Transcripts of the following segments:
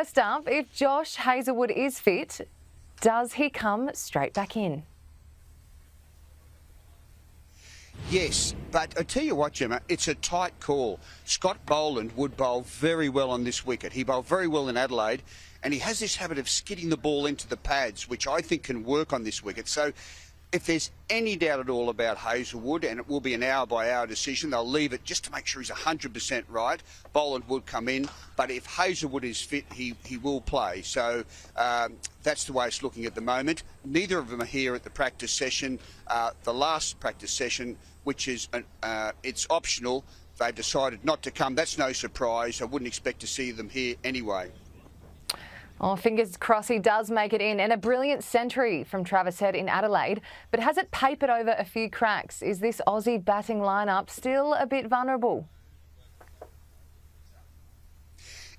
First up, if Josh Hazlewood is fit, does he come straight back in? Yes, but I tell you what, Gemma, it's a tight call. Scott Boland would bowl very well on this wicket. He bowled very well in Adelaide, and he has this habit of skidding the ball into the pads, which I think can work on this wicket. So if there's any doubt at all about Hazlewood, and it will be an hour-by-hour decision, they'll leave it just to make sure he's 100% right. Boland would come in, but if Hazlewood is fit, he will play. So that's the way it's looking at the moment. Neither of them are here at the practice session. The last practice session, which is it's optional, they've decided not to come. That's no surprise. I wouldn't expect to see them here anyway. Oh, fingers crossed he does make it in. And a brilliant century from Travis Head in Adelaide. But has it papered over a few cracks? Is this Aussie batting lineup still a bit vulnerable?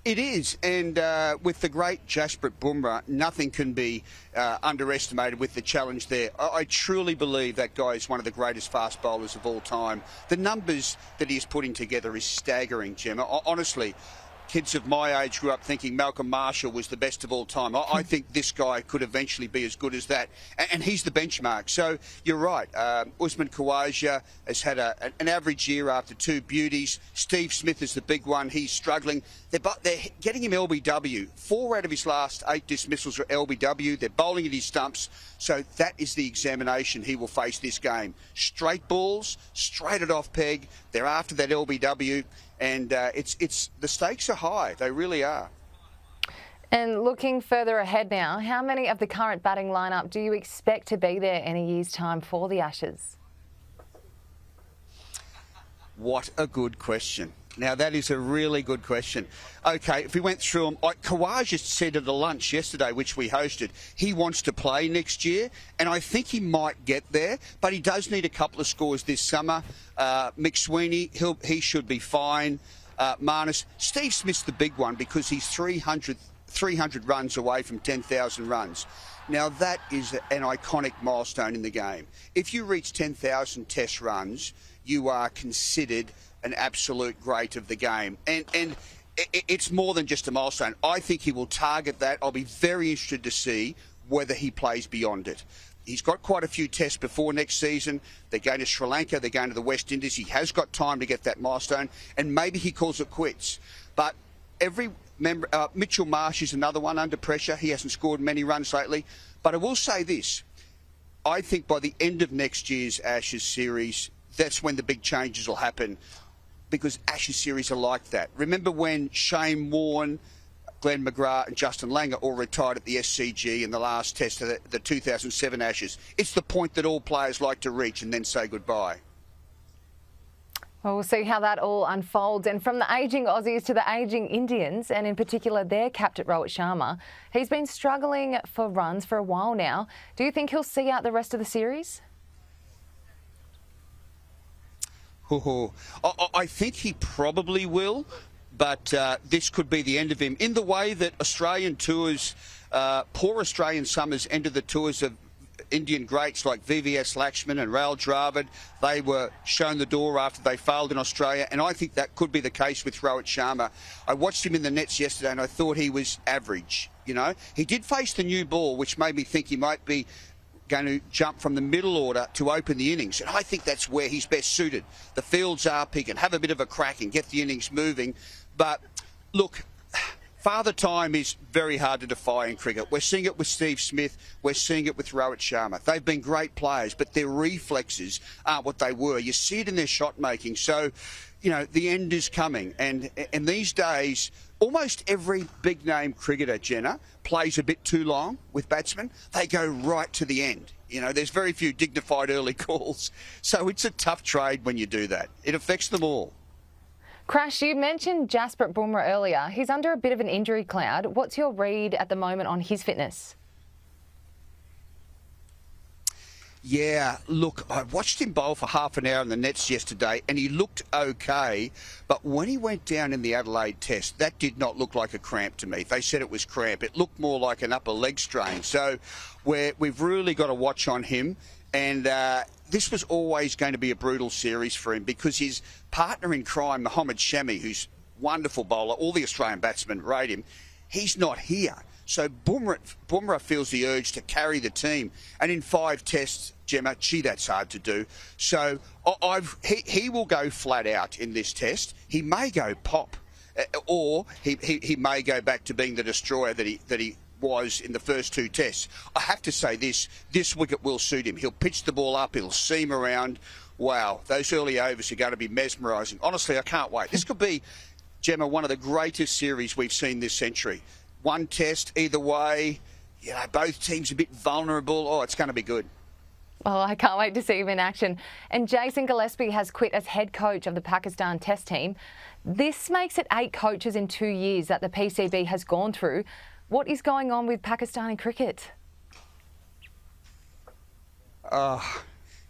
It is, and with the great Jasprit Bumrah, nothing can be underestimated with the challenge there. I truly believe that guy is one of the greatest fast bowlers of all time. The numbers that he's putting together is staggering, Gemma. Honestly, kids of my age grew up thinking Malcolm Marshall was the best of all time. I think this guy could eventually be as good as that. And he's the benchmark. So you're right. Usman Khawaja has had an average year after two beauties. Steve Smith is the big one. He's struggling. They're getting him LBW. 4 out of his last 8 dismissals are LBW. They're bowling at his stumps. So that is the examination he will face this game. Straight balls, straight it off peg. They're after that LBW. And the stakes are high. They really are. And looking further ahead now, how many of the current batting lineup do you expect to be there in a year's time for the Ashes? What a good question. Now, that is a really good question. OK, if we went through them, Khawaja said at a lunch yesterday, which we hosted, he wants to play next year, and I think he might get there, but he does need a couple of scores this summer. McSweeney, he should be fine. Marnus. Steve Smith's the big one because he's 300 runs away from 10,000 runs. Now, that is an iconic milestone in the game. If you reach 10,000 test runs, you are considered an absolute great of the game. And it's more than just a milestone. I think he will target that. I'll be very interested to see whether he plays beyond it. He's got quite a few tests before next season. They're going to Sri Lanka. They're going to the West Indies. He has got time to get that milestone, and maybe he calls it quits. But every member, Mitchell Marsh is another one under pressure. He hasn't scored many runs lately. But I will say this. I think by the end of next year's Ashes series, that's when the big changes will happen, because Ashes series are like that. Remember when Shane Warne, Glenn McGrath and Justin Langer all retired at the SCG in the last test of the 2007 Ashes? It's the point that all players like to reach and then say goodbye. Well, we'll see how that all unfolds. And from the ageing Aussies to the ageing Indians, and in particular their captain Rohit Sharma, he's been struggling for runs for a while now. Do you think he'll see out the rest of the series? I think he probably will, but this could be the end of him. In the way that Australian tours, poor Australian summers ended the tours of Indian greats like VVS Lakshman and Rahul Dravid. They were shown the door after they failed in Australia, and I think that could be the case with Rohit Sharma. I watched him in the nets yesterday and I thought he was average. You know, he did face the new ball, which made me think he might be going to jump from the middle order to open the innings, and I think that's where he's best suited. The fields are he can have a bit of a crack and get the innings moving. But look, father time is very hard to defy in cricket. We're seeing it with Steve Smith. We're seeing it with Rohit Sharma. They've been great players, but their reflexes aren't what they were. You see it in their shot making. So, you know, the end is coming. And these days, almost every big-name cricketer, Jenna, plays a bit too long with batsmen. They go right to the end. You know, there's very few dignified early calls. So it's a tough trade when you do that. It affects them all. Crash, you mentioned Jasprit Bumrah earlier. He's under a bit of an injury cloud. What's your read at the moment on his fitness? Yeah, look, I watched him bowl for half an hour in the nets yesterday and he looked okay, but when he went down in the Adelaide test, that did not look like a cramp to me. They said it was cramp. It looked more like an upper leg strain. So we've really got to watch on him, and this was always going to be a brutal series for him because his partner in crime, Mohammad Shami, who's a wonderful bowler, all the Australian batsmen rate him, He's not here. So Bumrah feels the urge to carry the team. And in 5 tests, Gemma, gee, that's hard to do. So he will go flat out in this test. He may go pop, or he may go back to being the destroyer that he was in the first 2 tests. I have to say this wicket will suit him. He'll pitch the ball up, he'll seam around. Wow, those early overs are going to be mesmerising. Honestly, I can't wait. This could be, Gemma, one of the greatest series we've seen this century. 1 test, either way, both teams a bit vulnerable. Oh, it's going to be good. Well, I can't wait to see him in action. And Jason Gillespie has quit as head coach of the Pakistan Test team. This makes it 8 coaches in 2 years that the PCB has gone through. What is going on with Pakistani cricket?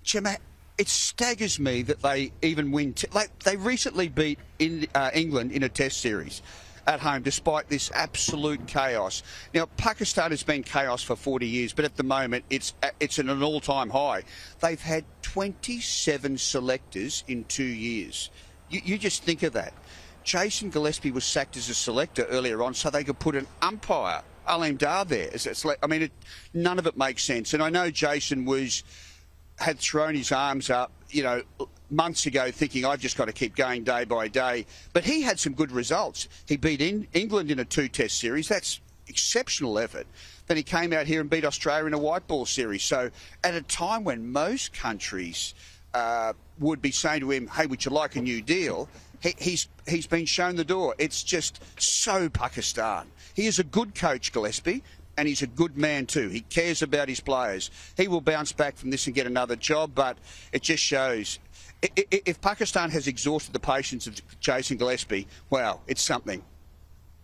Gemma, it staggers me that they even win. They recently beat England in a test series at home, despite this absolute chaos. Now, Pakistan has been chaos for 40 years, but at the moment it's at an all-time high. They've had 27 selectors in 2 years. You just think of that. Jason Gillespie was sacked as a selector earlier on so they could put an umpire, Aleem Dar, there. None of it makes sense. And I know Jason had thrown his arms up, months ago, thinking, I've just got to keep going day by day. But he had some good results. He beat England in a 2-test series. That's exceptional effort. Then he came out here and beat Australia in a white ball series. So at a time when most countries would be saying to him, hey, would you like a new deal? He's been shown the door. It's just so Pakistan. He is a good coach, Gillespie, and he's a good man too. He cares about his players. He will bounce back from this and get another job, but it just shows. If Pakistan has exhausted the patience of Jason Gillespie, wow, it's something.